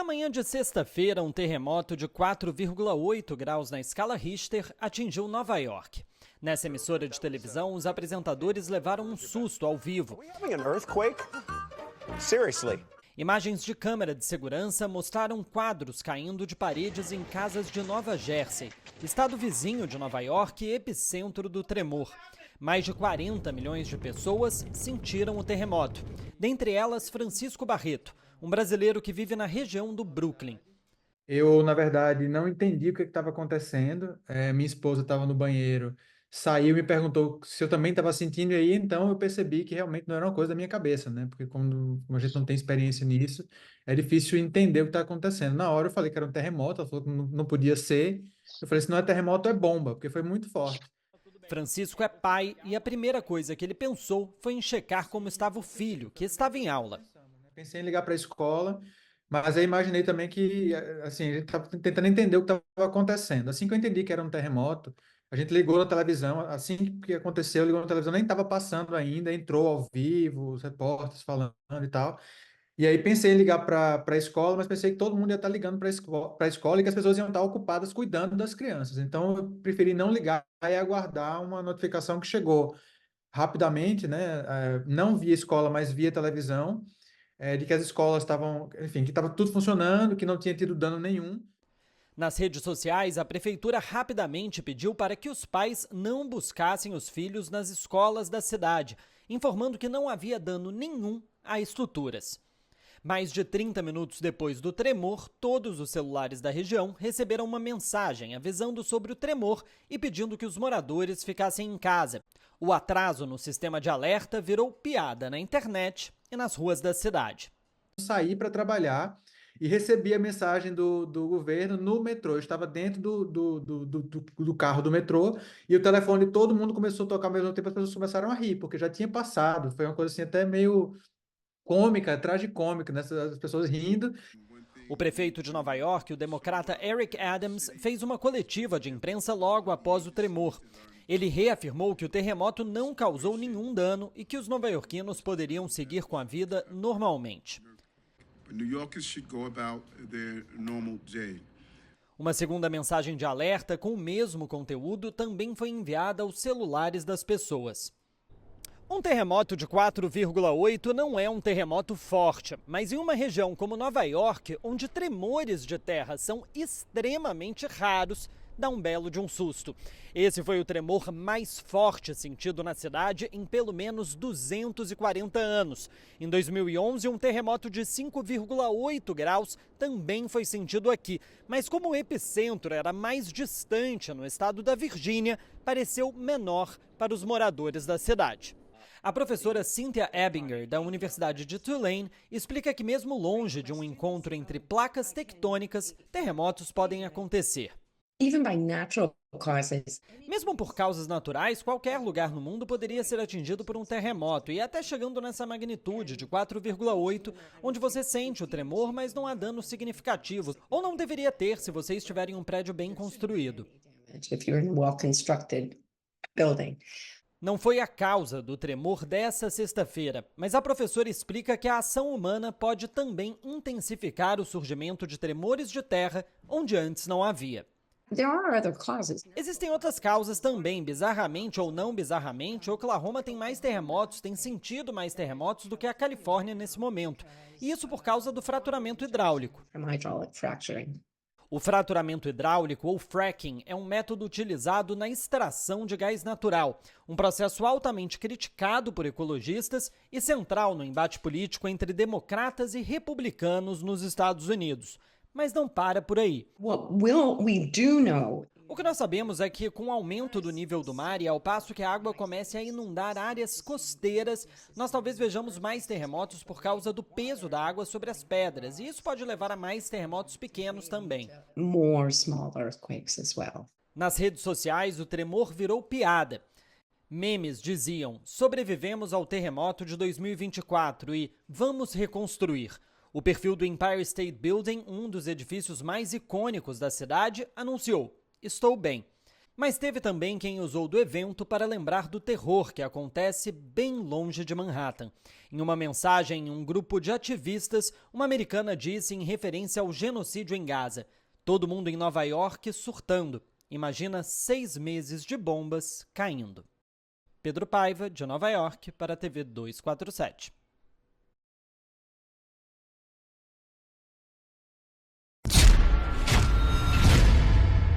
Na manhã de sexta-feira, um terremoto de 4,8 graus na escala Richter atingiu Nova York. Nessa emissora de televisão, os apresentadores levaram um susto ao vivo. Imagens de câmera de segurança mostraram quadros caindo de paredes em casas de Nova Jersey, estado vizinho de Nova York e epicentro do tremor. Mais de 40 milhões de pessoas sentiram o terremoto, dentre elas Francisco Barreto, um brasileiro que vive na região do Brooklyn. Eu, na verdade, não entendi o que estava acontecendo. Minha esposa estava no banheiro, saiu e me perguntou se eu também estava sentindo, e aí então eu percebi que realmente não era uma coisa da minha cabeça, né? Porque como a gente não tem experiência nisso, é difícil entender o que está acontecendo. Na hora eu falei que era um terremoto, ela falou que não podia ser. Eu falei, se não é terremoto, é bomba, porque foi muito forte. Francisco é pai e a primeira coisa que ele pensou foi em checar como estava o filho, que estava em aula. Pensei em ligar para a escola, mas aí imaginei também que, assim, a gente estava tentando entender o que estava acontecendo. Assim que eu entendi que era um terremoto, a gente ligou na televisão, assim que aconteceu, ligou na televisão, nem estava passando ainda, entrou ao vivo, os repórteres falando e tal. E aí pensei em ligar para a escola, mas pensei que todo mundo ia estar ligando para a escola e que as pessoas iam estar ocupadas cuidando das crianças. Então eu preferi não ligar e aguardar uma notificação que chegou rapidamente, né? Não via escola, mas via televisão, de que as escolas estavam, enfim, que estava tudo funcionando, que não tinha tido dano nenhum. Nas redes sociais, a prefeitura rapidamente pediu para que os pais não buscassem os filhos nas escolas da cidade, informando que não havia dano nenhum a estruturas. Mais de 30 minutos depois do tremor, todos os celulares da região receberam uma mensagem avisando sobre o tremor e pedindo que os moradores ficassem em casa. O atraso no sistema de alerta virou piada na internet e nas ruas da cidade. Saí para trabalhar e recebi a mensagem do governo no metrô. Eu estava dentro do carro do metrô e o telefone de todo mundo começou a tocar ao mesmo tempo, as pessoas começaram a rir, porque já tinha passado. Foi uma coisa assim até meio cômica, tragicômica, né? As pessoas rindo. O prefeito de Nova York, o democrata Eric Adams, fez uma coletiva de imprensa logo após o tremor. Ele reafirmou que o terremoto não causou nenhum dano e que os nova-iorquinos poderiam seguir com a vida normalmente. Uma segunda mensagem de alerta com o mesmo conteúdo também foi enviada aos celulares das pessoas. Um terremoto de 4,8 não é um terremoto forte, mas em uma região como Nova York, onde tremores de terra são extremamente raros, dá um belo de um susto. Esse foi o tremor mais forte sentido na cidade em pelo menos 240 anos. Em 2011, um terremoto de 5,8 graus também foi sentido aqui, mas como o epicentro era mais distante no estado da Virgínia, pareceu menor para os moradores da cidade. A professora Cynthia Ebinger, da Universidade de Tulane, explica que mesmo longe de um encontro entre placas tectônicas, terremotos podem acontecer. Mesmo por causas naturais, qualquer lugar no mundo poderia ser atingido por um terremoto, e até chegando nessa magnitude de 4,8, onde você sente o tremor, mas não há danos significativos, ou não deveria ter se você estiver em um prédio bem construído. Não foi a causa do tremor dessa sexta-feira, mas a professora explica que a ação humana pode também intensificar o surgimento de tremores de terra onde antes não havia. Existem outras causas também. Bizarramente ou não bizarramente, Oklahoma tem mais terremotos, tem sentido mais terremotos do que a Califórnia nesse momento. E isso por causa do fraturamento hidráulico. O fraturamento hidráulico, ou fracking, é um método utilizado na extração de gás natural, um processo altamente criticado por ecologistas e central no embate político entre democratas e republicanos nos Estados Unidos. Mas não para por aí. O que nós sabemos é que, com o aumento do nível do mar e ao passo que a água comece a inundar áreas costeiras, nós talvez vejamos mais terremotos por causa do peso da água sobre as pedras, e isso pode levar a mais terremotos pequenos também. Nas redes sociais, o tremor virou piada. Memes diziam: sobrevivemos ao terremoto de 2024 e vamos reconstruir. O perfil do Empire State Building, um dos edifícios mais icônicos da cidade, anunciou: estou bem. Mas teve também quem usou do evento para lembrar do terror que acontece bem longe de Manhattan. Em uma mensagem em um grupo de ativistas, uma americana disse em referência ao genocídio em Gaza: "Todo mundo em Nova York surtando. Imagina 6 meses de bombas caindo." Pedro Paiva, de Nova York, para a TV 247.